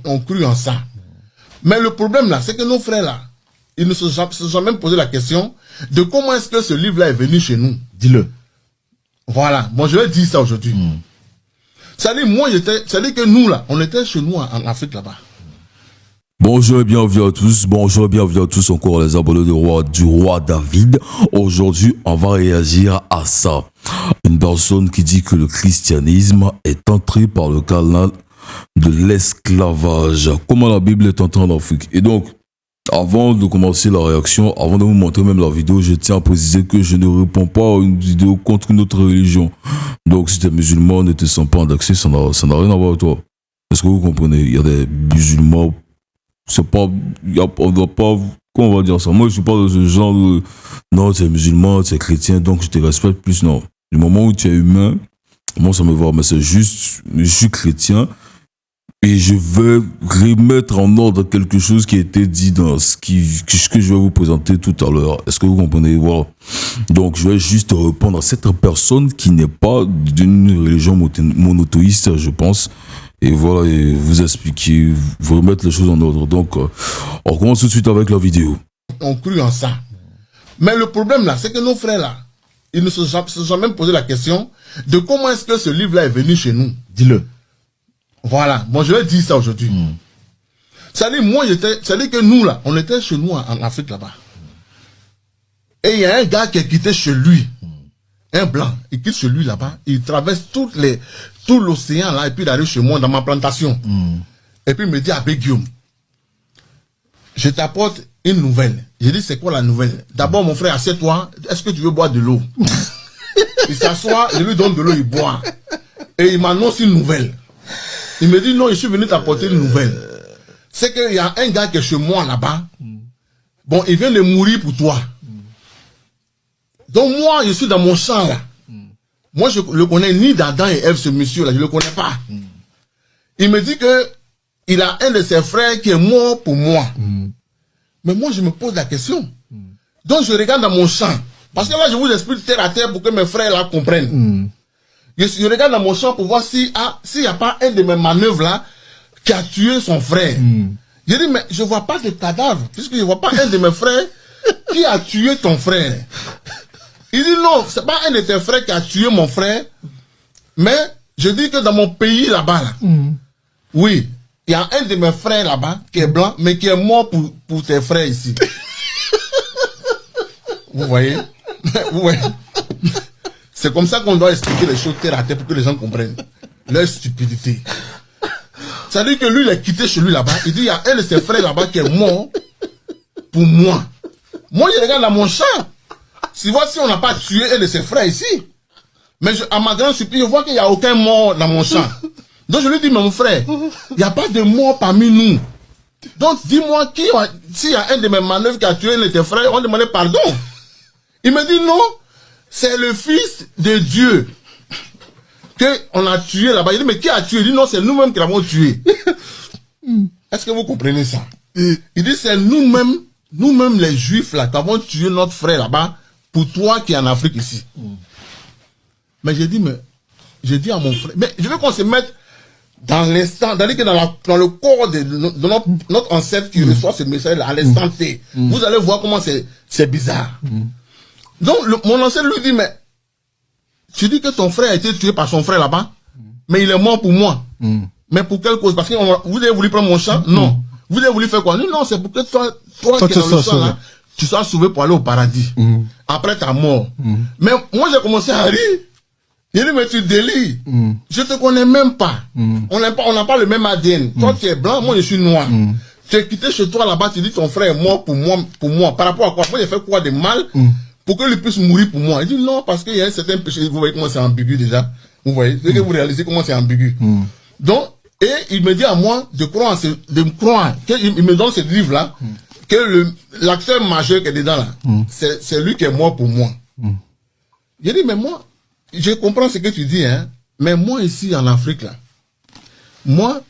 ont cru en ça. Mais le problème là, c'est que nos frères là, ils ne se sont même posé la question de comment est-ce que ce livre-là est venu chez nous. Dis-le. Voilà. Bon, je vais dire ça aujourd'hui. C'est-à-dire, c'est-à-dire que nous là, on était chez nous en Afrique là-bas. Bonjour et bienvenue à tous. Bonjour et bienvenue à tous encore les abonnés du roi David. Aujourd'hui, on va réagir à ça. Une personne qui dit que le christianisme est entré par le canal de l'esclavage. Comment la Bible est entrée en Afrique. Et donc, avant de commencer la réaction, avant de vous montrer même la vidéo, je tiens à préciser que je ne réponds pas à une vidéo contre une autre religion. Donc, si tu es musulman, ne te sens pas indexé, ça n'a rien à voir avec toi. Est-ce que vous comprenez? Il y a des musulmans, c'est pas, on doit pas, comment on va dire ça? Moi, je suis pas de ce genre de, non, tu es musulman, tu es chrétien, donc je te respecte plus, non. Du moment où tu es humain, moi, ça me va, mais c'est juste, je suis chrétien, et je vais remettre en ordre quelque chose qui a été dit dans ce que je vais vous présenter tout à l'heure. Est-ce que vous comprenez? Voilà. Donc, je vais juste répondre à cette personne qui n'est pas d'une religion monothéiste, je pense. Et voilà, et vous expliquer, vous remettre les choses en ordre. Donc, on commence tout de suite avec la vidéo. On cru en ça. Mais le problème là, c'est que nos frères là, ils ne se sont même posé la question de comment est-ce que ce livre-là est venu chez nous. Dis-le. Voilà. Bon, je vais dire ça aujourd'hui. C'est-à-dire, c'est-à-dire que nous là, on était chez nous en Afrique là-bas. Et il y a un gars qui a quitté chez lui. Un blanc. Il quitte chez lui là-bas. Il traverse tout l'océan là, et puis il arrive chez moi dans ma plantation. Et puis il me dit, Abbé Guillaume, je t'apporte une nouvelle. J'ai dit, c'est quoi la nouvelle? D'abord, mon frère, assieds-toi. Est-ce que tu veux boire de l'eau? Il s'assoit, je lui donne de l'eau, il boit. Et il m'annonce une nouvelle. Il me dit, non, je suis venu t'apporter une nouvelle. C'est qu'il y a un gars qui est chez moi là-bas. Bon, il vient de mourir pour toi. Donc moi, je suis dans mon champ là. Moi, je le connais ni d'Adam et Ève, ce monsieur là, je le connais pas. Il me dit que il a un de ses frères qui est mort pour moi. Mais moi, je me pose la question. Donc je regarde dans mon champ. Parce que là, je vous explique terre à terre pour que mes frères là comprennent. Je regarde dans mon champ pour voir s'il n'y a pas un de mes manœuvres là qui a tué son frère. Je dis, mais je ne vois pas de cadavre, puisque je ne vois pas un de mes frères qui a tué ton frère. Il dit, non, c'est pas un de tes frères qui a tué mon frère, mais je dis que dans mon pays là-bas, là, oui, il y a un de mes frères là-bas qui est blanc, mais qui est mort pour tes frères ici. Vous voyez? Vous voyez? C'est comme ça qu'on doit expliquer les choses terre à terre pour que les gens comprennent leur stupidité. C'est-à-dire que lui, il a quitté chez lui là-bas. Il dit, il y a un de ses frères là-bas qui est mort pour moi. Moi, je regarde dans mon champ. Si voici, on n'a pas tué un de ses frères ici. Mais à ma grande surprise, je vois qu'il n'y a aucun mort dans mon champ. Donc je lui dis, mais mon frère, il n'y a pas de mort parmi nous. Donc dis-moi, s'il y a un de mes manœuvres qui a tué un de tes frères, on demandait pardon. Il me dit, non. C'est le fils de Dieu qu'on a tué là-bas. Il dit, mais qui a tué? Il dit, non, c'est nous-mêmes qui l'avons tué. Est-ce que vous comprenez ça? Il dit, c'est nous-mêmes les Juifs là, qui avons tué notre frère là-bas pour toi qui es en Afrique ici. Mais j'ai dit à mon frère, mais je veux qu'on se mette dans l'instant, dans le corps de notre ancêtre qui reçoit ce message à l'instant T. Vous allez voir comment c'est bizarre. Donc, mon ancêtre lui dit, mais tu dis que ton frère a été tué par son frère là-bas, mais il est mort pour moi. Mais pour quelle cause? Parce que vous avez voulu prendre mon champ? Non. Vous avez voulu faire quoi? Non, c'est pour que toi qui es dans le champ là, tu sois sauvé pour aller au paradis. Après ta mort. Mais moi, j'ai commencé à rire. Il dit, mais tu délires. Je te connais même pas. On n'a pas le même ADN. Toi, tu es blanc, moi, je suis noir. Tu es quitté chez toi là-bas, tu dis ton frère est mort pour moi. Par rapport à quoi? Moi, j'ai fait quoi de mal pour qu'il puisse mourir pour moi? Il dit non, parce qu'il y a un certain péché. Vous voyez comment c'est ambigu déjà? Vous voyez? C'est que vous réalisez comment c'est ambigu. Donc, et il me dit à moi de me croire, qu'il me donne ce livre-là, que l'acteur majeur qui est dedans là, c'est lui qui est mort pour moi. J'ai dit, mais moi, je comprends ce que tu dis, hein, mais moi ici en Afrique là, moi,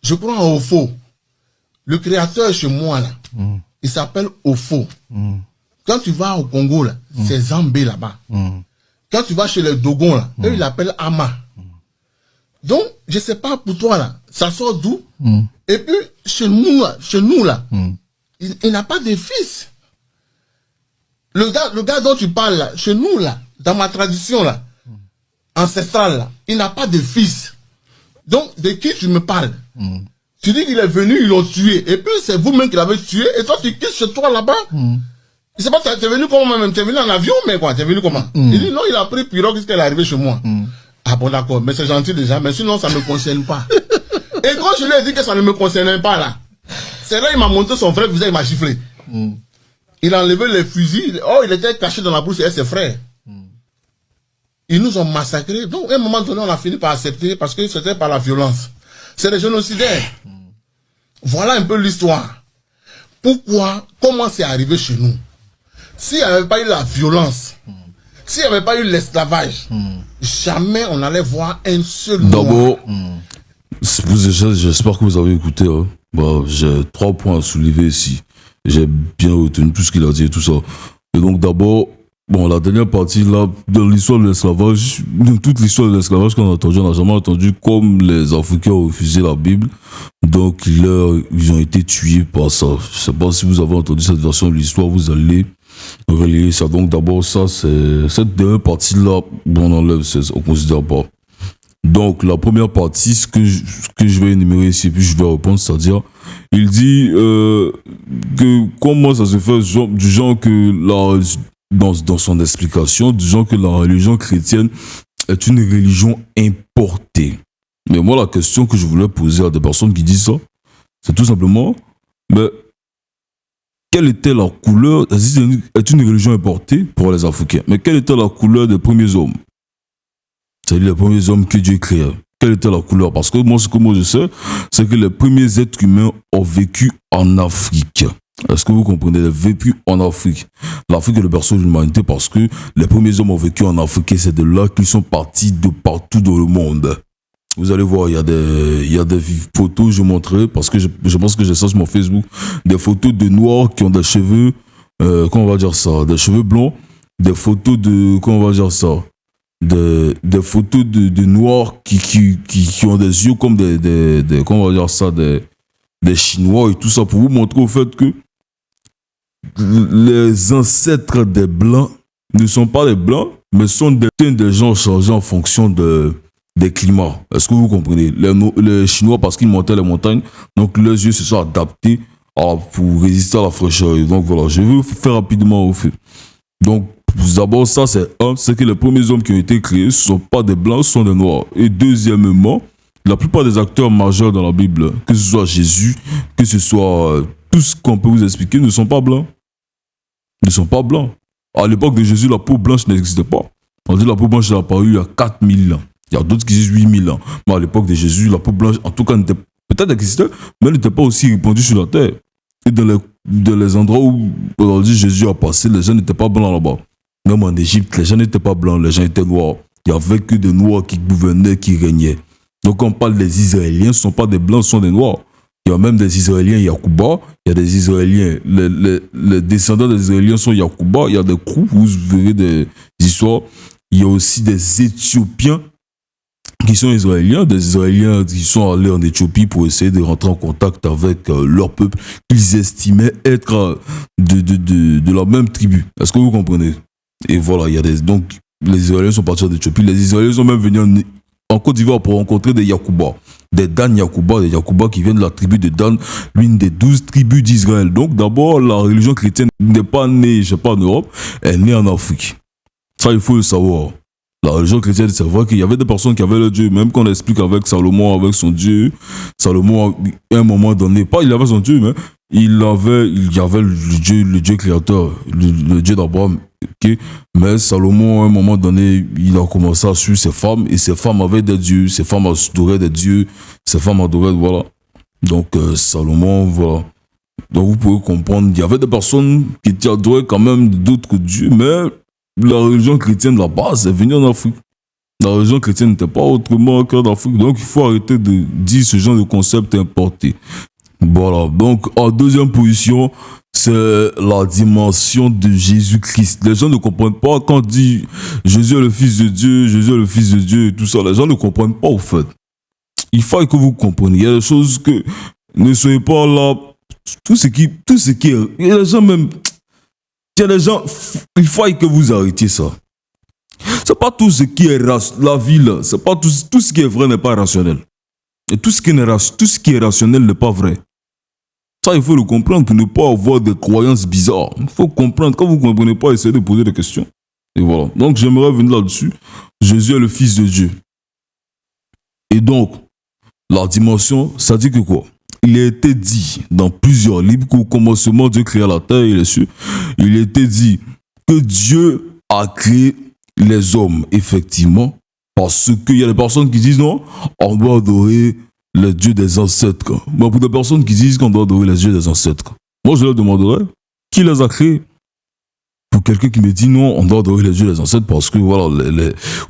je crois en Ofo. Le créateur chez moi là, il s'appelle Ofo. Quand tu vas au Congo là, c'est Zambé là-bas. Quand tu vas chez les Dogons là, eux ils l'appellent Ama. Donc, je sais pas pour toi là, ça sort d'où? Et puis, chez nous là, il n'a pas de fils. Le gars dont tu parles là, chez nous là, dans ma tradition là, ancestrale là, il n'a pas de fils. Donc, de qui tu me parles? Tu dis qu'il est venu, ils l'ont tué. Et puis, c'est vous-même qui l'avez tué. Et toi, tu quittes chez toi là-bas. Je sais pas, t'es venu comment même? T'es venu en avion, mais quoi? T'es venu comment? Il dit non, il a pris pirogue jusqu'à l'arrivée chez moi. Ah bon, d'accord, mais c'est gentil déjà, mais sinon, ça ne me concerne pas. Et quand je lui ai dit que ça ne me concernait pas là, c'est là il m'a montré son frère, il m'a giflé. Il a enlevé les fusils. Oh, il était caché dans la brousse avec ses frères. Ils nous ont massacrés. Donc, à un moment donné, on a fini par accepter parce que c'était par la violence. C'est des génocidaires. Voilà un peu l'histoire. Pourquoi, comment c'est arrivé chez nous? S'il n'y avait pas eu la violence, s'il n'y avait pas eu l'esclavage, jamais on allait voir un seul noir. D'abord, j'espère que vous avez écouté. Hein. Bon, j'ai 3 points à soulever ici. J'ai bien retenu tout ce qu'il a dit et tout ça. Et donc d'abord, bon, la dernière partie là, dans l'histoire de l'esclavage, dans toute l'histoire de l'esclavage qu'on a entendu, on n'a jamais entendu comme les Africains ont refusé la Bible. Donc ils ont été tués par ça. Je sais pas si vous avez entendu cette version de l'histoire, vous allez relayer ça. Donc d'abord ça, c'est cette dernière partie là, on enlève, on considère pas. Donc la première partie, ce que je vais énumérer ici, puis je vais répondre, c'est-à-dire, il dit que comment ça se fait du genre que dans son explication, du genre que la religion chrétienne est une religion importée. Mais moi, la question que je voulais poser à des personnes qui disent ça, c'est tout simplement, mais quelle était la couleur, est une religion importée pour les Africains, mais quelle était la couleur des premiers hommes? C'est-à-dire les premiers hommes que Dieu créa. Quelle était la couleur? Parce que moi, ce que moi je sais, c'est que les premiers êtres humains ont vécu en Afrique. Est-ce que vous comprenez? Ils ont vécu en Afrique. L'Afrique est le berceau de l'humanité parce que les premiers hommes ont vécu en Afrique et c'est de là qu'ils sont partis de partout dans le monde. Vous allez voir, il y a des photos, je montrerai, parce que je pense que j'ai ça sur mon Facebook, des photos de noirs qui ont des cheveux, comment on va dire ça, des cheveux blonds, des photos de, comment on va dire ça, des photos de noirs qui ont des yeux comme des comment on va dire ça, des Chinois et tout ça, pour vous montrer au fait que les ancêtres des blancs ne sont pas les blancs, mais sont des gens chargés en fonction des climats. Est-ce que vous comprenez? Les Chinois, parce qu'ils montaient les montagnes, donc leurs yeux se sont adaptés pour résister à la fraîcheur. Et donc voilà, je vais faire rapidement au fait. Donc d'abord, ça c'est que les premiers hommes qui ont été créés, ce ne sont pas des blancs, ce sont des noirs. Et deuxièmement, la plupart des acteurs majeurs dans la Bible, que ce soit Jésus, que ce soit tout ce qu'on peut vous expliquer, ne sont pas blancs. Ne sont pas blancs. À l'époque de Jésus, la peau blanche n'existait pas. On dit que la peau blanche est apparue il y a 4000 ans. Il y a d'autres qui disent 8000 ans. Mais à l'époque de Jésus, la peau blanche, en tout cas, peut-être existait, mais elle n'était pas aussi répandue sur la terre. Et dans les endroits où aujourd'hui Jésus a passé, les gens n'étaient pas blancs là-bas. Même en Égypte, les gens n'étaient pas blancs, les gens étaient noirs. Il n'y avait que des noirs qui gouvernaient, qui régnaient. Donc quand on parle des Israéliens, ce ne sont pas des blancs, ce sont des noirs. Il y a même des Israéliens Yacouba, il y a des Israéliens, les descendants des Israéliens sont Yacouba, il y a des Krous, vous verrez des histoires. Il y a aussi des Éthiopiens qui sont Israéliens, des Israéliens qui sont allés en Éthiopie pour essayer de rentrer en contact avec leur peuple qu'ils estimaient être de la même tribu. Est-ce que vous comprenez? Et voilà, il y a donc les Israéliens sont partis en Éthiopie, les Israéliens sont même venus en Côte d'Ivoire pour rencontrer des Yacouba, des Dan Yacouba, des Yacouba qui viennent de la tribu de Dan, l'une des 12 tribus d'Israël. Donc d'abord, la religion chrétienne n'est pas née, je sais pas, en Europe, elle est née en Afrique. Ça, il faut le savoir. La religion chrétienne, c'est vrai qu'il y avait des personnes qui avaient leur Dieu, même qu'on explique avec Salomon, avec son Dieu. Salomon, à un moment donné, pas il avait son Dieu, mais il y avait le Dieu créateur, le Dieu d'Abraham. Okay? Mais Salomon, à un moment donné, il a commencé à suivre ses femmes, et ses femmes avaient des dieux, ses femmes adoraient des dieux, ses femmes adoraient, voilà. Donc, Salomon, voilà. Donc, vous pouvez comprendre, il y avait des personnes qui adoraient quand même d'autres dieux, mais la religion chrétienne, la base, est venue en Afrique. La religion chrétienne n'était pas autrement qu'en Afrique. Donc, il faut arrêter de dire ce genre de concept importé. Voilà. Donc, en deuxième position, c'est la dimension de Jésus-Christ. Les gens ne comprennent pas quand on dit Jésus est le Fils de Dieu, Jésus est le Fils de Dieu et tout ça. Les gens ne comprennent pas, au fait. Il faut que vous compreniez. Il y a des choses que Ne soyez pas là. Tout ce qui est. Il y a des gens même. Il y a des gens. Il faut que vous arrêtiez ça. C'est pas tout ce qui est la vie là. C'est pas tout ce qui est vrai n'est pas rationnel. Et tout ce qui est rationnel n'est pas vrai. Ça, il faut le comprendre pour ne pas avoir des croyances bizarres. Il faut comprendre. Quand vous ne comprenez pas, essayez de poser des questions. Et voilà. Donc, j'aimerais venir là-dessus. Jésus est le Fils de Dieu. Et donc, la dimension, ça dit que quoi? Il a été dit dans plusieurs livres qu'au commencement, Dieu créa la terre et les cieux. Il a été dit que Dieu a créé les hommes, effectivement, parce qu'il y a des personnes qui disent non, on doit adorer les dieux des ancêtres. Mais pour des personnes qui disent qu'on doit adorer les dieux des ancêtres, moi je leur demanderais qui les a créés. Pour quelqu'un qui me dit non, on doit adorer les dieux des ancêtres parce que voilà,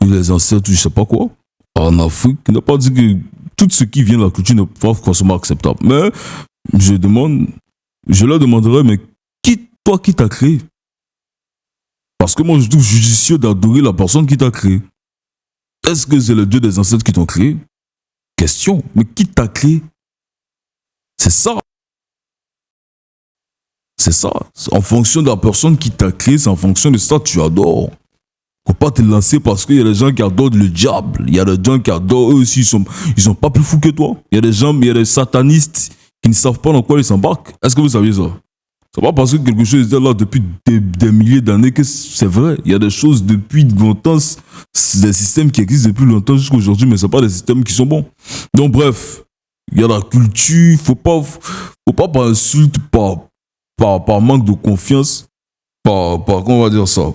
les ancêtres, je sais pas quoi, en Afrique, il n'a pas dit que tout ce qui vient de la culture n'est pas forcément acceptable. Mais je leur demanderais, mais qui t'a créé? Parce que moi je trouve judicieux d'adorer la personne qui t'a créé. Est-ce que c'est le Dieu des ancêtres qui t'ont créé? Question, mais qui t'a créé? C'est ça. C'est ça. En fonction de la personne qui t'a créé, c'est en fonction de ça que tu adores. Faut pas te lancer parce qu'il y a des gens qui adorent le diable. Il y a des gens qui adorent, eux aussi, ils sont pas plus fous que toi. Il y a des satanistes qui ne savent pas dans quoi ils s'embarquent. Est-ce que vous saviez ça? C'est pas parce que quelque chose était là depuis des milliers d'années que c'est vrai. Il y a des choses depuis longtemps, des systèmes qui existent depuis longtemps jusqu'à aujourd'hui, mais c'est pas des systèmes qui sont bons. Donc bref, il y a la culture, faut pas par insulte, par manque de confiance, comment on va dire ça?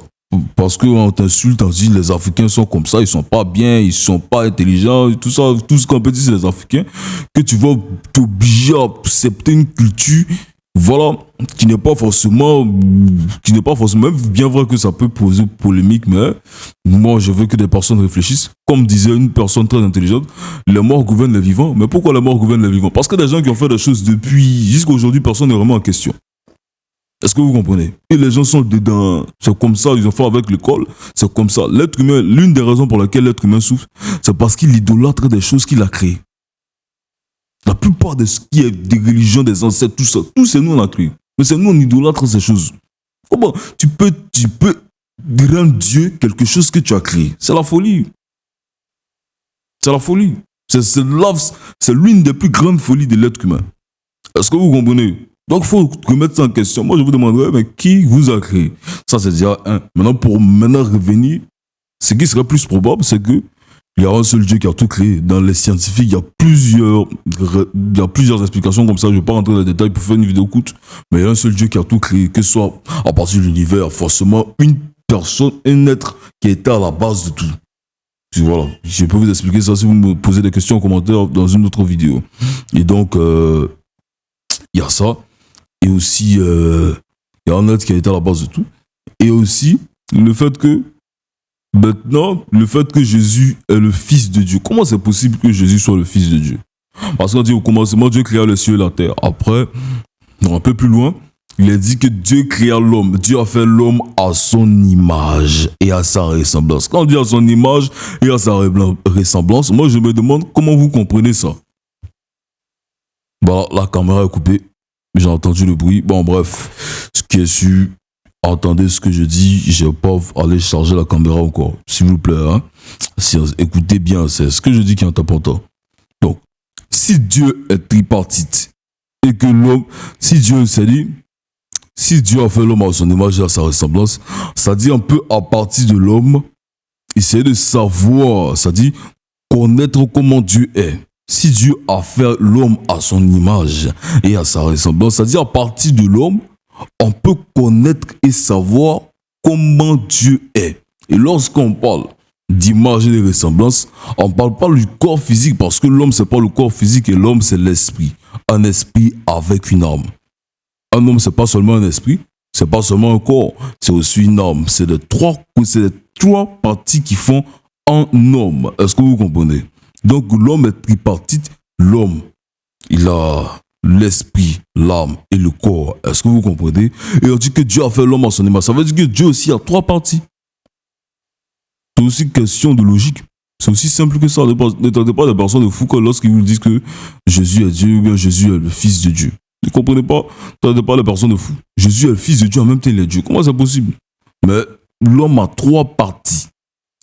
Parce qu'on t'insulte, on dit les Africains sont comme ça, ils sont pas bien, ils sont pas intelligents, tout ça, tout ce qu'on peut dire c'est les Africains, que tu vas t'obliger à accepter une culture, voilà, qui n'est pas forcément bien vrai que ça peut poser polémique, mais moi je veux que des personnes réfléchissent. Comme disait une personne très intelligente, les morts gouvernent les vivants. Mais pourquoi les morts gouvernent les vivants? Parce que des gens qui ont fait des choses depuis jusqu'à aujourd'hui, personne n'est vraiment en question. Est-ce que vous comprenez? Et les gens sont dedans. C'est comme ça, ils ont fait avec l'école. C'est comme ça. L'être humain, l'une des raisons pour laquelle l'être humain souffre, c'est parce qu'il idolâtre des choses qu'il a créées. La plupart de ce qui est des religions, des ancêtres, tout ça, tout c'est nous on a créé. Mais c'est nous on idolâtre ces choses. Comment tu peux rendre Dieu quelque chose que tu as créé? C'est la folie. C'est la folie. C'est l'une des plus grandes folies de l'être humain. Est-ce que vous comprenez? Donc, il faut remettre ça en question. Moi, je vous demanderais, mais qui vous a créé? Ça, c'est déjà un. Maintenant, pour revenir, ce qui serait plus probable, c'est que il y a un seul Dieu qui a tout créé. Dans les scientifiques, il y a plusieurs explications comme ça. Je ne vais pas rentrer dans les détails pour faire une vidéo courte. Mais il y a un seul Dieu qui a tout créé. Que ce soit à partir de l'univers, forcément, une personne, un être qui était à la base de tout. Puis voilà. Je peux vous expliquer ça si vous me posez des questions en commentaire dans une autre vidéo. Et donc, il y a ça. Et aussi, il y a un être qui a été à la base de tout. Et aussi, le fait que Jésus est le Fils de Dieu. Comment c'est possible que Jésus soit le Fils de Dieu? Parce qu'on dit au commencement, Dieu créa les cieux et la terre. Après, un peu plus loin, il est dit que Dieu créa l'homme. Dieu a fait l'homme à son image et à sa ressemblance. Quand on dit à son image et à sa ressemblance, moi je me demande comment vous comprenez ça. Bah, la caméra est coupée. J'ai entendu le bruit. Bon, bref, ce qui est sûr, entendez ce que je dis. Je vais pas aller charger la caméra encore, s'il vous plaît. Hein? Écoutez bien, c'est ce que je dis qui est important. Donc, si Dieu est tripartite et que l'homme, si Dieu a fait l'homme à son image et à sa ressemblance, ça dit un peu à partir de l'homme, essayer de savoir, ça dit connaître comment Dieu est. Si Dieu a fait l'homme à son image et à sa ressemblance, c'est-à-dire à partir de l'homme, on peut connaître et savoir comment Dieu est. Et lorsqu'on parle d'image et de ressemblance, on ne parle pas du corps physique parce que l'homme, ce n'est pas le corps physique et l'homme, c'est l'esprit. Un esprit avec une âme. Un homme, ce n'est pas seulement un esprit, ce n'est pas seulement un corps, c'est aussi une âme. C'est les trois parties qui font un homme. Est-ce que vous comprenez? Donc l'homme est tripartite. L'homme, il a l'esprit, l'âme et le corps. Est-ce que vous comprenez? Et on dit que Dieu a fait l'homme à son image. Ça veut dire que Dieu aussi a trois parties. C'est aussi une question de logique. C'est aussi simple que ça. Ne tentez pas des personnes de fous lorsqu'ils vous disent que Jésus est Dieu ou bien Jésus est le Fils de Dieu. Ne comprenez pas? Ne tentez pas les personnes de fous. Jésus est le Fils de Dieu, en même temps il est Dieu. Comment c'est possible? Mais l'homme a trois parties.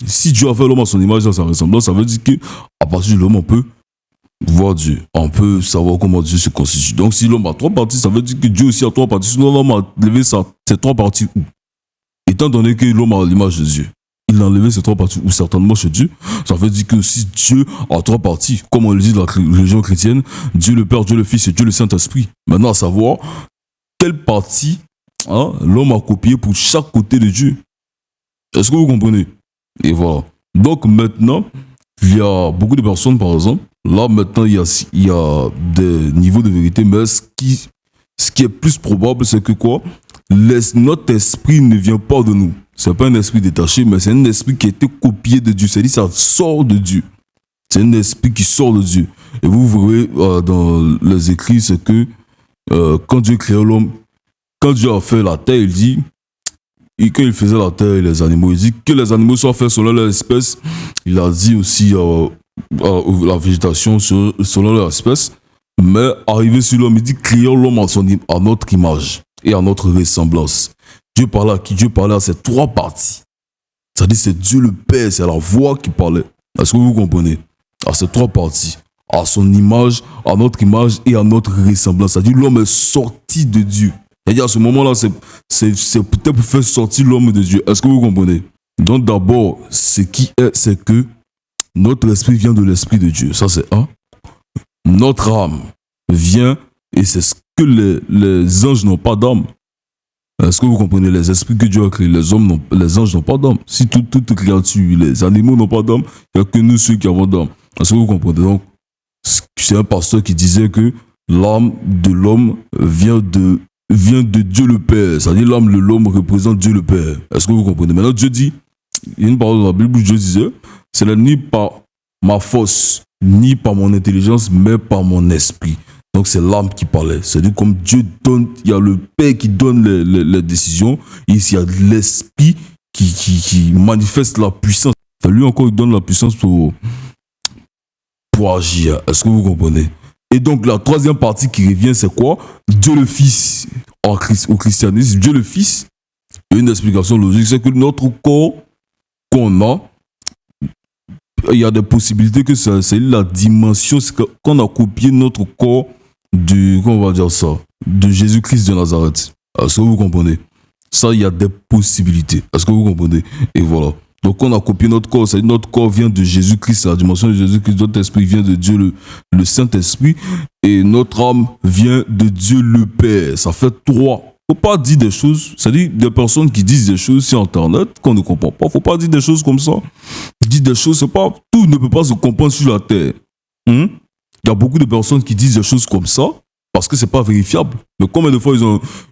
Si Dieu a fait l'homme à son image et à sa ressemblance, ça veut dire qu'à partir de l'homme, on peut voir Dieu. On peut savoir comment Dieu se constitue. Donc si l'homme a trois parties, ça veut dire que Dieu aussi a trois parties. Sinon l'homme a levé ces trois parties où? Étant donné que l'homme a l'image de Dieu, il a enlevé ces trois parties ou certainement chez Dieu. Ça veut dire que si Dieu a trois parties, comme on le dit dans la religion chrétienne, Dieu le Père, Dieu le Fils et Dieu le Saint-Esprit. Maintenant, à savoir, quelle partie l'homme a copié pour chaque côté de Dieu. Est-ce que vous comprenez? Et voilà. Donc maintenant, il y a beaucoup de personnes, par exemple, là maintenant, il y a des niveaux de vérité, mais ce qui est plus probable, c'est que quoi? Notre esprit ne vient pas de nous. C'est pas un esprit détaché, mais c'est un esprit qui a été copié de Dieu. C'est-à-dire ça sort de Dieu. C'est un esprit qui sort de Dieu. Et vous verrez dans les écrits, c'est que quand Dieu créait l'homme, quand Dieu a fait la terre, il dit, et quand il faisait la terre et les animaux, il dit que les animaux soient faits selon leur espèce. Il a dit aussi la végétation selon leur espèce. Mais arrivé sur l'homme, il dit créons l'homme à notre image et à notre ressemblance. Dieu parlait à qui? Dieu parlait à ces trois parties. C'est-à-dire c'est Dieu le Père, c'est la voix qui parlait. Est-ce que vous comprenez? À ces trois parties. À son image, à notre image et à notre ressemblance. C'est-à-dire l'homme est sorti de Dieu. C'est-à-dire à ce moment-là, c'est peut-être pour faire sortir l'homme de Dieu. Est-ce que vous comprenez? Donc d'abord, c'est que notre esprit vient de l'esprit de Dieu. Ça c'est un. Notre âme vient, et c'est ce que les anges n'ont pas d'âme. Est-ce que vous comprenez? Les esprits que Dieu a créés, les anges n'ont pas d'âme. Si toute créature, les animaux n'ont pas d'âme, il n'y a que nous ceux qui avons d'âme. Est-ce que vous comprenez? Donc, c'est un pasteur qui disait que l'âme de l'homme vient de Dieu le Père. C'est-à-dire l'âme de l'homme représente Dieu le Père. Est-ce que vous comprenez? Maintenant, Dieu dit, il y a une parole dans la Bible où Dieu disait, ce n'est ni par ma force, ni par mon intelligence, mais par mon esprit. Donc c'est l'âme qui parlait. C'est-à-dire comme Dieu donne, il y a le Père qui donne les décisions, et il y a l'esprit qui manifeste la puissance. Lui encore, il donne la puissance pour agir. Est-ce que vous comprenez? Et donc la troisième partie qui revient, c'est quoi? Dieu le Fils au christianisme. Dieu le Fils, une explication logique, c'est que notre corps qu'on a, il y a des possibilités que c'est la dimension, c'est qu'on a copié notre corps comment on va dire ça, de Jésus-Christ de Nazareth. Est-ce que vous comprenez? Ça, il y a des possibilités. Est-ce que vous comprenez? Et voilà. Donc, on a copié notre corps. C'est-à-dire notre corps vient de Jésus-Christ, la dimension de Jésus-Christ. Notre esprit vient de Dieu, le Saint-Esprit. Et notre âme vient de Dieu le Père. Ça fait trois. Faut pas dire des choses. C'est-à-dire des personnes qui disent des choses sur Internet qu'on ne comprend pas. Faut pas dire des choses comme ça. Dire des choses, c'est pas... Tout ne peut pas se comprendre sur la terre. Il y a beaucoup de personnes qui disent des choses comme ça parce que c'est pas vérifiable. Mais combien de fois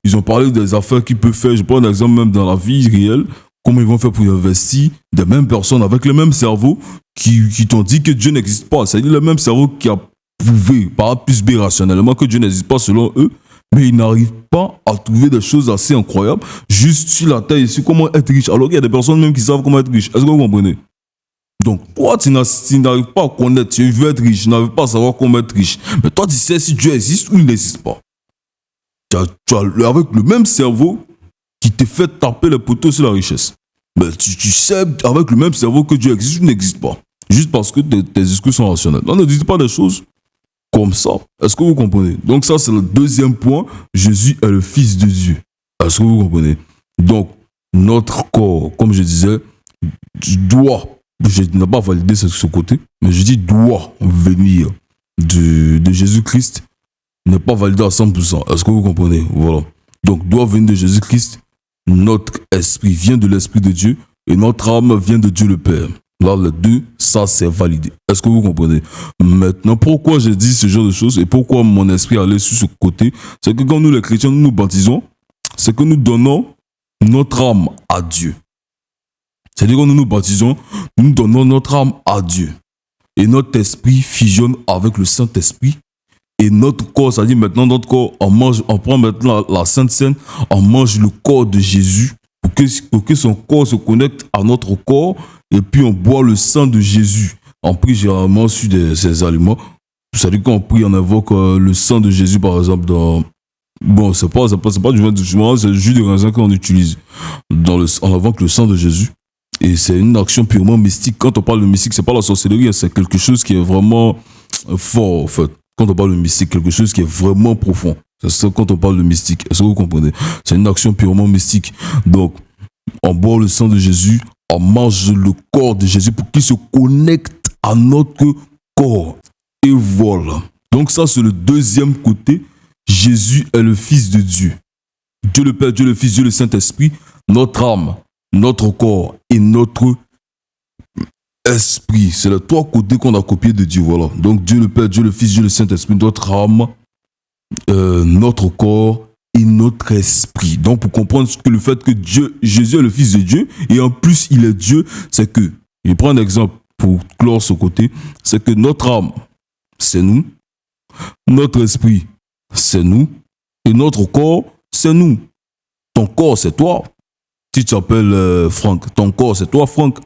ils ont parlé des affaires qu'ils peuvent faire? Je prends un exemple même dans la vie réelle. Comment ils vont faire pour investir des mêmes personnes avec le même cerveau qui t'ont dit que Dieu n'existe pas. C'est-à-dire le même cerveau qui a prouvé par A plus B rationnellement que Dieu n'existe pas selon eux. Mais ils n'arrivent pas à trouver des choses assez incroyables juste sur la terre ici. Comment être riche? Alors qu'il y a des personnes même qui savent comment être riche. Est-ce que vous comprenez? Donc, toi, tu n'arrives pas à connaître, tu veux être riche, tu n'arrives pas à savoir comment être riche. Mais toi, tu sais si Dieu existe ou il n'existe pas. Tu as avec le même cerveau qui te fait taper les poteaux sur la richesse. Mais tu sais avec le même cerveau que Dieu existe ou n'existe pas. Juste parce que tes excuses sont rationnelles. On ne dit pas des choses comme ça. Est-ce que vous comprenez? Donc ça, c'est le deuxième point. Jésus est le Fils de Dieu. Est-ce que vous comprenez? Donc, notre corps, comme je disais, je n'ai pas validé ce côté, mais je dis doit venir de Jésus-Christ, n'est pas validé à 100%. Est-ce que vous comprenez? Voilà. Donc, doit venir de Jésus-Christ, notre esprit vient de l'Esprit de Dieu, et notre âme vient de Dieu le Père. Là, les deux, ça c'est validé. Est-ce que vous comprenez? Maintenant, pourquoi j'ai dit ce genre de choses et pourquoi mon esprit allait sur ce côté? C'est que quand nous les chrétiens, nous nous baptisons, c'est que nous donnons notre âme à Dieu. C'est-à-dire que nous nous baptisons, nous donnons notre âme à Dieu. Et notre esprit fusionne avec le Saint-Esprit. Et notre corps, c'est-à-dire maintenant notre corps, on prend maintenant la Sainte Seine, on mange le corps de Jésus pour que son corps se connecte à notre corps, et puis on boit le sang de Jésus. On prie généralement sur ces aliments. C'est-à-dire qu'on prie, on invoque le sang de Jésus, par exemple, dans... Bon, c'est pas du vin de jus, c'est le jus de raisin qu'on utilise. On invoque le sang de Jésus. Et c'est une action purement mystique. Quand on parle de mystique, c'est pas la sorcellerie, c'est quelque chose qui est vraiment fort, en fait. Quand on parle de mystique, quelque chose qui est vraiment profond. C'est ça quand on parle de mystique. Est-ce que vous comprenez? C'est une action purement mystique. Donc, on boit le sang de Jésus, on mange le corps de Jésus pour qu'il se connecte à notre corps. Et voilà. Donc ça, c'est le deuxième côté. Jésus est le Fils de Dieu. Dieu le Père, Dieu le Fils, Dieu le Saint-Esprit, notre âme, notre corps et notre esprit. C'est les trois côtés qu'on a copiés de Dieu, voilà. Donc Dieu le Père, Dieu le Fils, Dieu le Saint-Esprit, notre âme, notre corps et notre esprit. Donc pour comprendre que le fait que Jésus est le Fils de Dieu et en plus il est Dieu, c'est que, je prends un exemple pour clore ce côté, c'est que notre âme, c'est nous, notre esprit, c'est nous, et notre corps, c'est nous. Ton corps, c'est toi. Si tu t'appelles Franck, ton corps, c'est toi, Franck.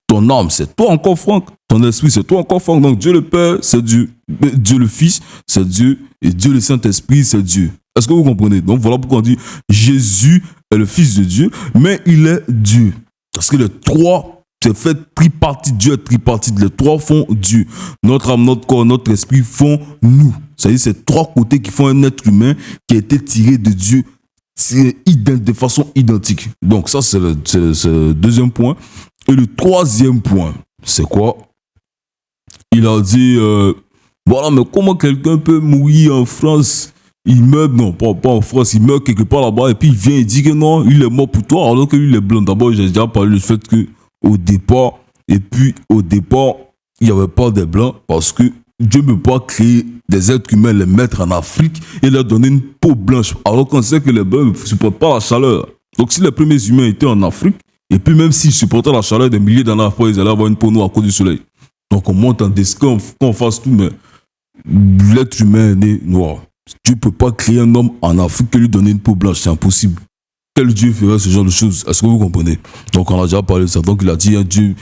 Ton âme, c'est toi encore, Franck. Ton esprit, c'est toi encore, Franck. Donc Dieu le Père, c'est Dieu. Dieu le Fils, c'est Dieu. Et Dieu le Saint-Esprit, c'est Dieu. Est-ce que vous comprenez? Donc voilà pourquoi on dit Jésus est le Fils de Dieu, mais il est Dieu. Parce que les trois, c'est fait tripartite. Dieu est tripartite. Les trois font Dieu. Notre âme, notre corps, notre esprit font nous. C'est-à-dire ces trois côtés qui font un être humain qui a été tiré de Dieu de façon identique. Donc ça, c'est le deuxième point. Et le troisième point, c'est quoi? Il a dit, voilà, mais comment quelqu'un peut mourir en France? Il meurt, non, pas en France, il meurt quelque part là-bas, et puis il vient et dit que non, il est mort pour toi, alors que lui, il est blanc. D'abord, j'ai déjà parlé du fait que au départ, il n'y avait pas des blancs, parce que Dieu ne peut pas créer des êtres humains, les mettre en Afrique et leur donner une peau blanche, alors qu'on sait que les blancs ne supportent pas la chaleur. Donc si les premiers humains étaient en Afrique, et puis même s'ils supportaient la chaleur des milliers d'années après, ils allaient avoir une peau noire à cause du soleil. Donc on monte en descend, qu'on fasse tout, mais l'être humain est né noir. Dieu ne peut pas créer un homme en Afrique et lui donner une peau blanche, c'est impossible. Quel Dieu ferait ce genre de choses? Est-ce que vous comprenez? Donc on a déjà parlé de ça. Donc il a dit un Dieu,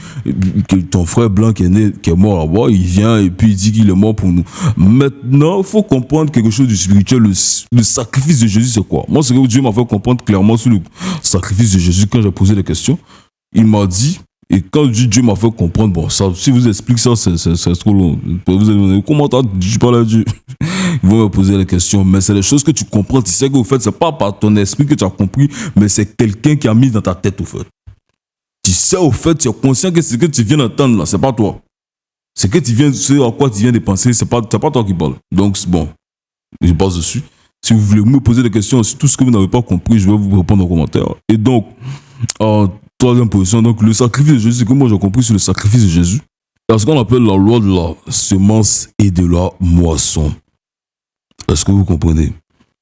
que ton frère blanc qui est mort là-bas, il vient et puis il dit qu'il est mort pour nous. Maintenant, il faut comprendre quelque chose du spirituel. Le sacrifice de Jésus, c'est quoi? Moi, ce que Dieu m'a fait comprendre clairement sur le sacrifice de Jésus quand j'ai posé des questions. Il m'a dit, et quand Dieu m'a fait comprendre, bon, ça, si vous explique ça, c'est trop long. Vous allez me demander, comment t'as dit, je parle à Dieu? Ils vont me poser des questions, mais c'est des choses que tu comprends. Tu sais que, au fait, c'est pas par ton esprit que tu as compris, mais c'est quelqu'un qui a mis dans ta tête, au fait. Tu sais, au fait, tu es conscient que ce que tu viens d'entendre là, c'est pas toi. Ce à quoi tu viens de penser, c'est pas toi qui parle. Donc, bon, je passe dessus. Si vous voulez me poser des questions sur tout ce que vous n'avez pas compris, je vais vous répondre en commentaire. Et donc, en troisième position, donc, le sacrifice de Jésus, c'est que moi j'ai compris sur le sacrifice de Jésus. C'est ce qu'on appelle la loi de la semence et de la moisson. Est-ce que vous comprenez?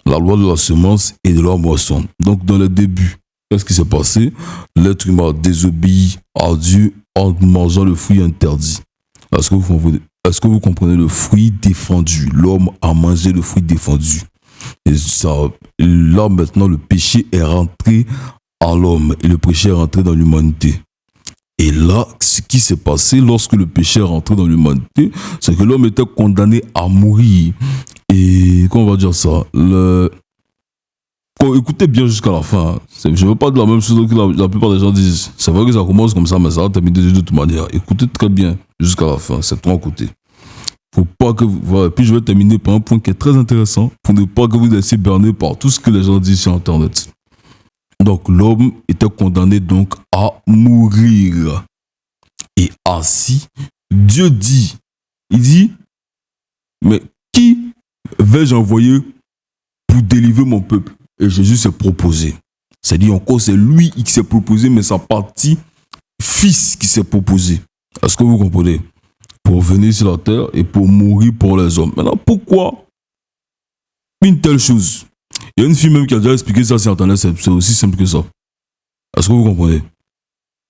La loi de la semence et de la moisson. Donc, dans le début, qu'est-ce qui s'est passé? L'être humain a désobéi à Dieu en mangeant le fruit interdit. Est-ce que vous comprenez le fruit défendu? L'homme a mangé le fruit défendu. Et ça, là, maintenant, le péché est rentré en l'homme et le péché est rentré dans l'humanité. Et là, ce qui s'est passé lorsque le péché est rentré dans l'humanité, c'est que l'homme était condamné à mourir. Et comment on va dire ça? Écoutez bien jusqu'à la fin. Hein. Je ne veux pas dire la même chose que la plupart des gens disent. C'est vrai que ça commence comme ça, mais ça va terminer de toute manière. Écoutez très bien jusqu'à la fin. C'est trois côtés. Faut pas que vous... Voilà. Puis je vais terminer par un point qui est très intéressant pour ne pas que vous laissiez berner par tout ce que les gens disent sur Internet. Donc l'homme était condamné donc à mourir. Et ainsi, Dieu dit, il dit, mais qui vais-je envoyer pour délivrer mon peuple? Et Jésus s'est proposé. C'est-à-dire encore, c'est lui qui s'est proposé, mais sa partie fils qui s'est proposé. Est-ce que vous comprenez? Pour venir sur la terre et pour mourir pour les hommes. Maintenant, pourquoi une telle chose? Il y a une fille même qui a déjà expliqué ça sur Internet, c'est aussi simple que ça. Est-ce que vous comprenez?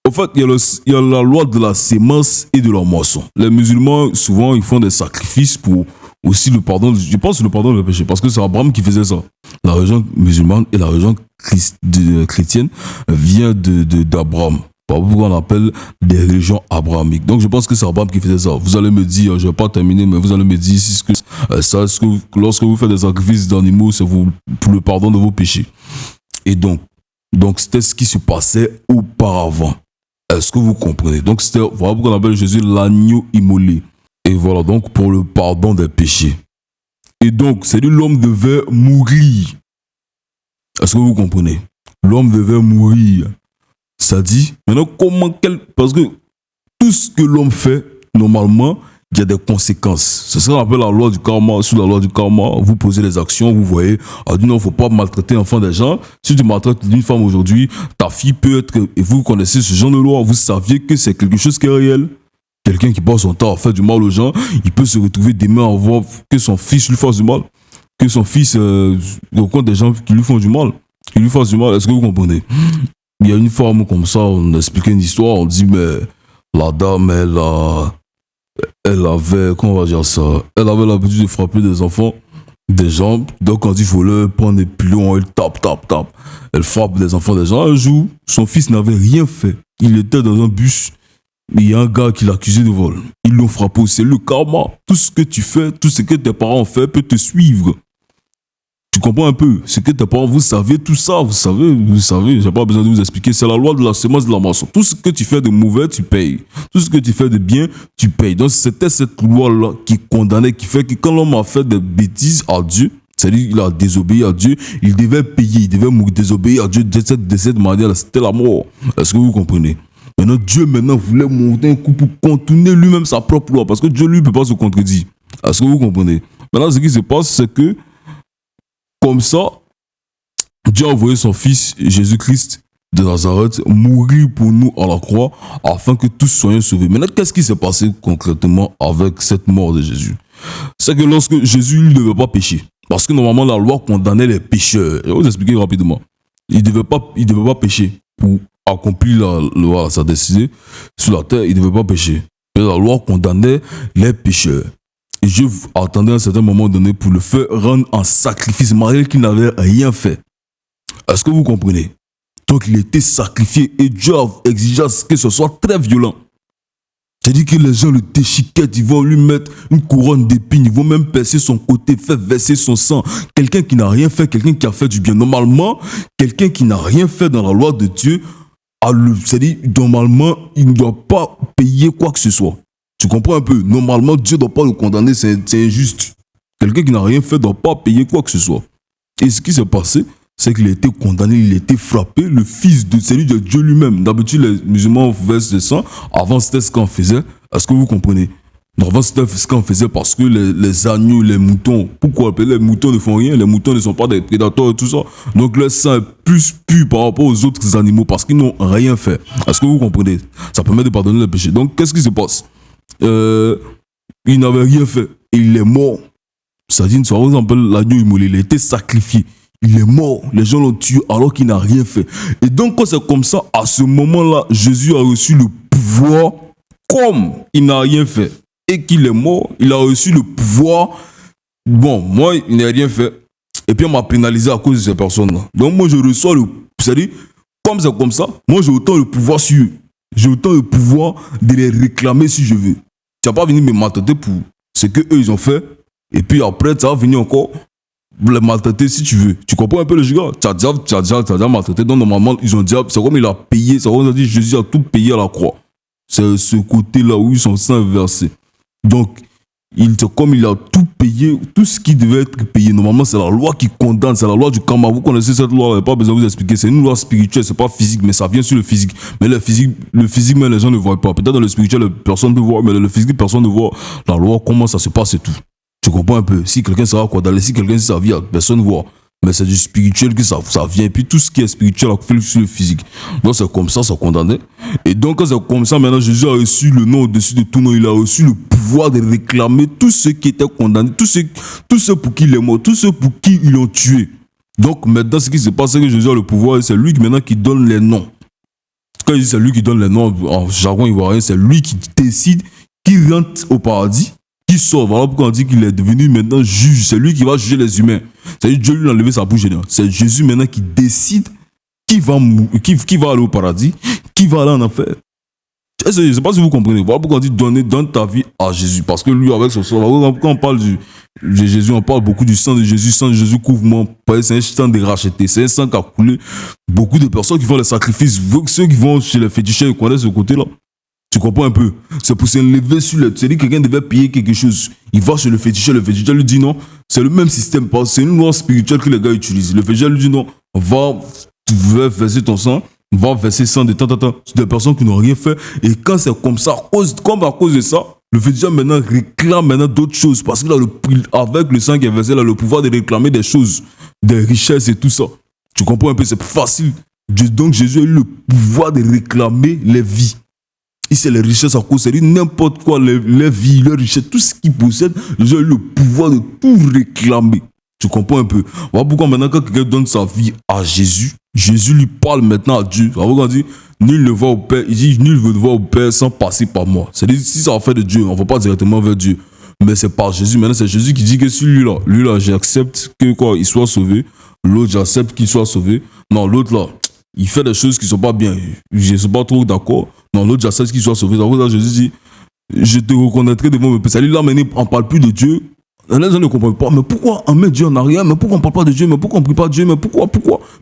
En fait, il y a la loi de la sémence et de la moisson. Les musulmans, souvent, ils font des sacrifices pour aussi le pardon. Je pense le pardon de péché, parce que c'est Abraham qui faisait ça. La religion musulmane et la religion chrétienne vient d'Abraham. Pourquoi on appelle des religions abrahamiques. Donc je pense que c'est Abraham qui faisait ça. Vous allez me dire, je ne vais pas terminer, mais vous allez me dire lorsque vous faites des sacrifices d'animaux, c'est pour le pardon de vos péchés. Et donc c'était ce qui se passait auparavant. Est-ce que vous comprenez? Donc voilà pourquoi on appelle Jésus l'agneau immolé. Et voilà, donc pour le pardon des péchés. Et donc, c'est dit l'homme devait mourir. Est-ce que vous comprenez? L'homme devait mourir. Ça dit, maintenant parce que tout ce que l'homme fait, normalement, il y a des conséquences. C'est ce qu'on appelle la loi du karma. Sous la loi du karma, vous posez des actions, vous voyez, non, il ne faut pas maltraiter l'enfant des gens. Si tu maltraites une femme aujourd'hui, ta fille peut être, et vous connaissez ce genre de loi, vous saviez que c'est quelque chose qui est réel. Quelqu'un qui passe son temps à faire du mal aux gens, il peut se retrouver demain à voir que son fils lui fasse du mal. Que son fils rencontre des gens qui lui font du mal. Qui lui fassent du mal. Est-ce que vous comprenez? Il y a une femme comme ça, on expliquait une histoire, on dit, mais la dame, elle avait, comment on va dire ça? Elle avait l'habitude de frapper des enfants, des gens. Donc quand il faut leur prendre des pilons, elle tape. Elle frappe des enfants des gens. Un jour, son fils n'avait rien fait. Il était dans un bus. Il y a un gars qui l'a accusé de vol. Ils l'ont frappé. C'est le karma. Tout ce que tu fais, tout ce que tes parents ont fait peut te suivre. Tu comprends un peu? Ce que tes parents, vous savez tout ça. Vous savez. J'ai pas besoin de vous expliquer. C'est la loi de la semence de la moisson. Tout ce que tu fais de mauvais, tu payes. Tout ce que tu fais de bien, tu payes. Donc c'était cette loi-là qui condamnait, qui fait que quand l'homme a fait des bêtises à Dieu, c'est-à-dire qu'il a désobéi à Dieu, il devait payer, il devait désobéir à Dieu de cette manière. C'était la mort. Est-ce que vous comprenez? Maintenant, Dieu voulait monter un coup pour contourner lui-même sa propre loi. Parce que Dieu, lui, ne peut pas se contredire. Est-ce que vous comprenez? Maintenant, ce qui se passe, c'est que, comme ça, Dieu a envoyé son fils, Jésus-Christ de Nazareth, mourir pour nous à la croix, afin que tous soyons sauvés. Maintenant, qu'est-ce qui s'est passé concrètement avec cette mort de Jésus? C'est que lorsque Jésus, lui, ne devait pas pécher. Parce que normalement, la loi condamnait les pécheurs. Je vais vous expliquer rapidement. Il ne devait pas pécher pour accomplir la loi, sa destinée sur la terre, il ne devait pas pécher. Mais la loi condamnait les pécheurs. Et Dieu attendait à un certain moment donné pour le faire rendre en sacrifice, malgré qu'il n'avait rien fait. Est-ce que vous comprenez? Donc il était sacrifié et Dieu exigeait que ce soit très violent. C'est-à-dire que les gens le déchiquettent, ils vont lui mettre une couronne d'épines, ils vont même percer son côté, faire verser son sang. Quelqu'un qui n'a rien fait, quelqu'un qui a fait du bien. Normalement, quelqu'un qui n'a rien fait dans la loi de Dieu, c'est-à-dire, normalement, il ne doit pas payer quoi que ce soit. Tu comprends un peu? Normalement, Dieu ne doit pas le condamner, c'est injuste. Quelqu'un qui n'a rien fait ne doit pas payer quoi que ce soit. Et ce qui s'est passé, c'est qu'il a été condamné, il a été frappé, le fils de celui de Dieu lui-même. D'habitude, les musulmans versent le sang. Avant, c'était ce qu'on faisait. Est-ce que vous comprenez? Avant, c'était ce qu'on faisait parce que les agneaux, les moutons, pourquoi? Les moutons ne font rien, les moutons ne sont pas des prédateurs et tout ça. Donc, le sang est plus pur par rapport aux autres animaux parce qu'ils n'ont rien fait. Est-ce que vous comprenez? Ça permet de pardonner les péchés. Donc, qu'est-ce qui se passe? Il n'avait rien fait et il est mort. C'est-à-dire, par exemple, l'agneau immolé, il a été sacrifié. Il est mort, les gens l'ont tué alors qu'il n'a rien fait. Et donc quand c'est comme ça, à ce moment-là, Jésus a reçu le pouvoir comme il n'a rien fait. Et qu'il est mort, il a reçu le pouvoir. Bon, moi, il n'a rien fait. Et puis on m'a pénalisé à cause de ces personnes-là. Donc moi, je reçois c'est-à-dire, comme c'est comme ça, moi j'ai autant le pouvoir sur eux. J'ai autant le pouvoir de les réclamer si je veux. Tu n'as pas venu me maltraiter pour ce qu'eux ils ont fait. Et puis après, ça va venir encore les maltraiter si tu veux. Tu comprends un peu le gars? Tu as déjà maltraité. Donc normalement, ils ont dit, c'est comme il a payé, c'est comme il a dit, Jésus a tout payé à la croix. C'est ce côté-là où ils sont sang versé. Donc, comme il a tout payé, tout ce qui devait être payé, normalement, c'est la loi qui condamne, c'est la loi du karma. Vous connaissez cette loi, il n'y a pas besoin de vous expliquer. C'est une loi spirituelle, c'est pas physique, mais ça vient sur le physique. Mais le physique, mais les gens ne voient pas. Peut-être dans le spirituel, personne ne voit, mais dans le physique, personne ne voit la loi, comment ça se passe et tout. Tu comprends un peu? Si quelqu'un sera condamné, si quelqu'un sa vie, personne ne voit. Mais c'est du spirituel que ça vient. Et puis tout ce qui est spirituel a fait sur le physique. Donc c'est comme ça, c'est condamné. Et donc quand c'est comme ça, maintenant Jésus a reçu le nom au-dessus de tout nom. Il a reçu le pouvoir de réclamer tous ceux qui étaient condamnés, tous ceux pour qui il est mort, tous ceux pour qui ils l'ont tué. Donc maintenant ce qui se passe, c'est que Jésus a le pouvoir et c'est lui maintenant qui donne les noms. Quand il dit c'est lui qui donne les noms, en jargon ivoirien, c'est lui qui décide qui rentre au paradis qui sort. Voilà pourquoi on dit qu'il est devenu maintenant juge. C'est lui qui va juger les humains. C'est-à-dire Dieu lui a enlevé sa bouche. C'est Jésus maintenant qui décide qui va aller au paradis, qui va aller en enfer. Je ne sais pas si vous comprenez. Voilà pourquoi on dit donne ta vie à Jésus. Parce que lui, avec son sang, quand on parle de Jésus, on parle beaucoup du sang de Jésus. Sang de Jésus couvre mon père. C'est un sang de racheté. C'est un sang qui a coulé. Beaucoup de personnes qui font les sacrifices, ceux qui vont chez les féticheurs, ils connaissent ce côté-là. Tu comprends un peu? C'est pour s'enlever sur le. C'est-à-dire que quelqu'un devait payer quelque chose. Il va chez le féticheur lui dit non. C'est le même système. C'est une loi spirituelle que les gars utilisent. Le féticheur lui dit non. Tu veux verser ton sang. Va verser sang de temps. C'est des personnes qui n'ont rien fait. Et quand c'est comme ça, à cause de ça, le féticheur maintenant réclame d'autres choses. Parce qu'il a avec le sang qui est versé, il a le pouvoir de réclamer des choses, des richesses et tout ça. Tu comprends un peu? C'est plus facile. Donc Jésus a eu le pouvoir de réclamer les vies. Et c'est les richesses à cause, c'est n'importe quoi, les vies, les richesses, tout ce qu'il possède, Jésus a eu le pouvoir de tout réclamer. Tu comprends un peu? Voilà pourquoi maintenant quand quelqu'un donne sa vie à Jésus, Jésus lui parle maintenant à Dieu. Voilà pourquoi on dit, nul ne va au Père, il dit, nul ne va au Père sans passer par moi. C'est-à-dire, si ça va faire de Dieu, on ne va pas directement vers Dieu. Mais c'est par Jésus. Maintenant, c'est Jésus qui dit que lui-là, j'accepte que il soit sauvé. L'autre, j'accepte qu'il soit sauvé. Non, l'autre là, il fait des choses qui ne sont pas bien. Je ne suis pas trop d'accord. Non, l'autre, j'accepte qu'il soit sauvé. Donc, Jésus dit, je te reconnaîtrai devant mes péchés. C'est-à-dire, là, maintenant, on ne parle plus de Dieu. Les gens ne comprennent pas. Mais pourquoi on met Dieu en arrière? Mais pourquoi on ne parle pas de Dieu? Mais pourquoi on ne prie pas Dieu? Mais pourquoi?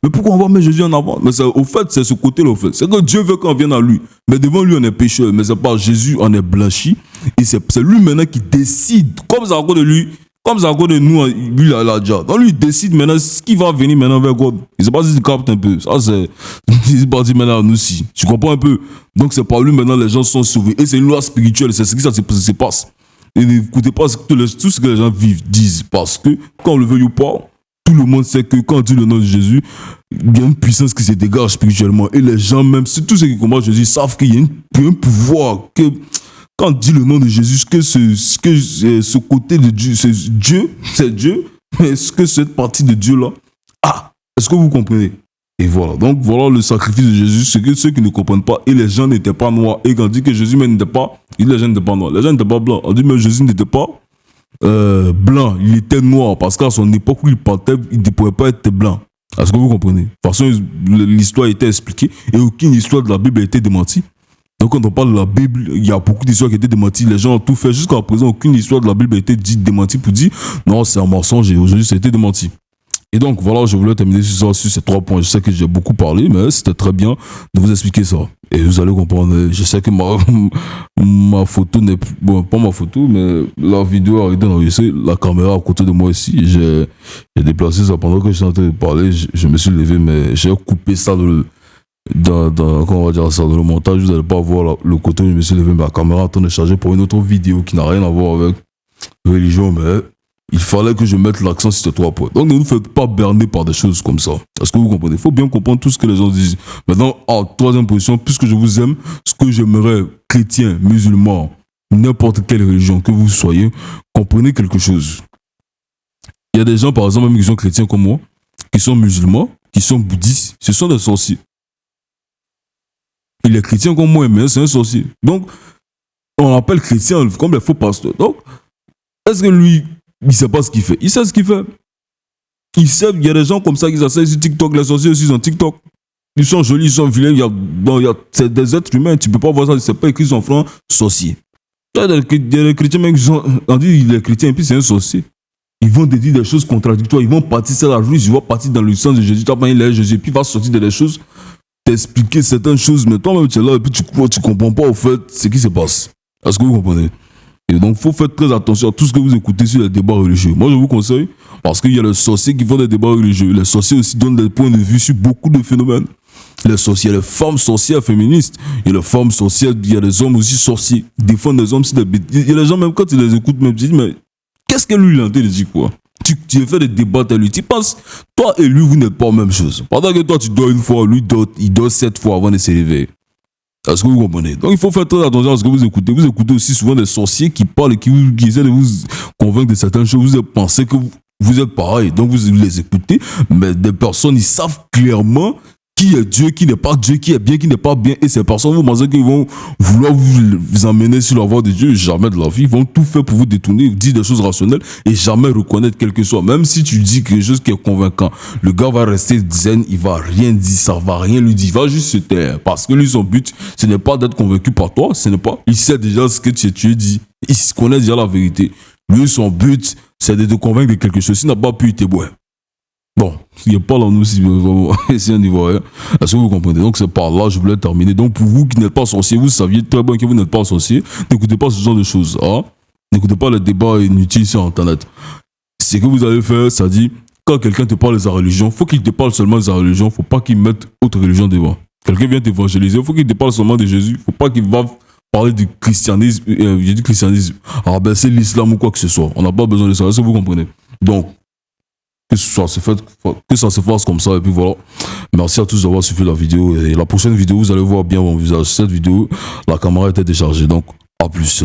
Mais pourquoi on va mettre Jésus en avant? Mais au fait, c'est ce côté-là, au fait. C'est que Dieu veut qu'on vienne à lui. Mais devant lui, on est pécheur. Mais c'est par Jésus, on est blanchi. Et c'est lui maintenant qui décide. Comme c'est à cause de lui. Comme c'est à cause de nous, lui, il a déjà. Donc lui, il décide maintenant ce qui va venir maintenant vers God. Il ne sait pas si tu captes un peu. Ça, c'est parti maintenant à nous aussi. Tu comprends un peu? Donc c'est par lui maintenant, les gens sont sauvés. Et c'est une loi spirituelle. C'est ce qui se passe. Et n'écoutez pas tout ce que les gens disent. Parce que, quand on le veut ou pas, tout le monde sait que quand on dit le nom de Jésus, il y a une puissance qui se dégage spirituellement. Et les gens, même tous ceux qui combattent Jésus, savent qu'il y a un pouvoir. Que, quand on dit le nom de Jésus, que ce côté de Dieu, c'est Dieu. Mais est-ce que cette partie de Dieu-là, est-ce que vous comprenez? Et voilà. Donc, voilà le sacrifice de Jésus. C'est que ceux qui ne comprennent pas, et les gens n'étaient pas noirs. Et quand on dit que Jésus même n'était pas, les gens n'étaient pas noirs. Les gens n'étaient pas blancs. On dit mais Jésus n'était pas blanc. Il était noir. Parce qu'à son époque où il partait, il ne pouvait pas être blanc. Est-ce que vous comprenez? De toute façon, l'histoire a été expliquée. Et aucune histoire de la Bible a été démentie. Donc, quand on parle de la Bible, il y a beaucoup d'histoires qui ont été démenties. Les gens ont tout fait. Jusqu'à présent, aucune histoire de la Bible a été démentie pour dire non, c'est un mensonge. Et aujourd'hui, ça a été démenti. Et donc, voilà, je voulais terminer sur ces 3 points. Je sais que j'ai beaucoup parlé, mais c'était très bien de vous expliquer ça. Et vous allez comprendre. Je sais que ma photo n'est plus... Bon, pas ma photo, mais la vidéo a arrêté d'enregistrer. La caméra à côté de moi ici. J'ai déplacé ça pendant que je suis en train de parler. Je me suis levé, mais j'ai coupé ça comment on va dire ça, dans le montage. Vous n'allez pas voir le côté où je me suis levé, mais la caméra est en train de charger pour une autre vidéo qui n'a rien à voir avec religion, mais... Il fallait que je mette l'accent sur ces 3 points. Donc, ne vous faites pas berner par des choses comme ça. Est-ce que vous comprenez? Il faut bien comprendre tout ce que les gens disent. Maintenant, en 3e position, puisque je vous aime, ce que j'aimerais, chrétiens, musulmans, n'importe quelle religion que vous soyez, comprenez quelque chose. Il y a des gens, par exemple, même qui sont chrétiens comme moi, qui sont musulmans, qui sont bouddhistes, ce sont des sorciers. Et les chrétiens comme moi, mais c'est un sorcier. Donc, on l'appelle chrétien comme les faux pasteurs. Donc, est-ce que lui... Il ne sait pas ce qu'il fait. Il sait ce qu'il fait. Il y a des gens comme ça qui s'asseyent sur TikTok. Les sorciers aussi sont TikTok. Ils sont jolis, ils sont vilains. C'est des êtres humains. Tu ne peux pas voir ça. C'est pas écrit son frère sorcier. Il y a des chrétiens même qui sont... On dit les chrétiens et puis c'est un sorcier. Ils vont te dire des choses contradictoires. Ils vont partir sur la rue. Ils vont partir dans le sens de Jésus. Tu vas parler de Jésus. Puis il va sortir des choses. T'expliquer certaines choses. Mais toi-même tu es là et puis tu ne comprends pas au fait ce qui se passe. Est-ce que vous comprenez? Et donc, il faut faire très attention à tout ce que vous écoutez sur les débats religieux. Moi, je vous conseille, parce qu'il y a les sorciers qui font des débats religieux. Les sorciers aussi donnent des points de vue sur beaucoup de phénomènes. Les sorciers, les femmes sorcières féministes, il y a les femmes sorcières, il y a les hommes aussi sorciers, qui défendent des hommes sur des bêtises. Il y a les gens, même quand ils les écoutent, même, tu dis, mais qu'est-ce que lui, il a en train de dire quoi? Tu fais des débats à lui. Tu penses, toi et lui, vous n'êtes pas la même chose. Pendant que toi, tu dors une fois, lui, il dort 7 fois avant de se réveiller. Est-ce que vous comprenez? Donc il faut faire très attention à ce que vous écoutez. Vous écoutez aussi souvent des sorciers qui parlent et qui essaient de vous convaincre de certaines choses. Vous pensez que vous êtes pareil. Donc vous les écoutez. Mais des personnes, ils savent clairement qui est Dieu, qui n'est pas Dieu, qui est bien, qui n'est pas bien. Et ces personnes, vous pensez qu'ils vont vouloir vous emmener sur la voie de Dieu? Jamais de la vie. Ils vont tout faire pour vous détourner, dire des choses rationnelles et jamais reconnaître quelque chose. Même si tu dis quelque chose qui est convaincant, le gars va rester zen, il va rien dire, ça va rien lui dire. Il va juste se taire. Parce que lui, son but, ce n'est pas d'être convaincu par toi, ce n'est pas. Il sait déjà ce que tu dis. Il connaît déjà la vérité. Lui, son but, c'est de te convaincre de quelque chose. S'il n'a pas pu, il te boit. Bon, il n'y a pas là nous si un Ivoirien. Est-ce que vous comprenez? Donc c'est par là, je voulais terminer. Donc pour vous qui n'êtes pas sorcier, vous saviez très bien que vous n'êtes pas sorcier. N'écoutez pas ce genre de choses. Hein? N'écoutez pas les débats inutiles sur Internet. Ce que vous allez faire, ça dit, quand quelqu'un te parle de sa religion, faut qu'il te parle seulement de sa religion. Faut pas qu'il mette autre religion devant. Quelqu'un vient t'évangéliser, faut qu'il te parle seulement de Jésus. Faut pas qu'il va parler du christianisme. J'ai dit christianisme. Alors ben c'est l'islam ou quoi que ce soit. On n'a pas besoin de ça. Est-ce que vous comprenez? Donc que ça se fasse comme ça et puis voilà. Merci à tous d'avoir suivi la vidéo et la prochaine vidéo vous allez voir bien mon visage. Cette vidéo la caméra était déchargée donc à plus.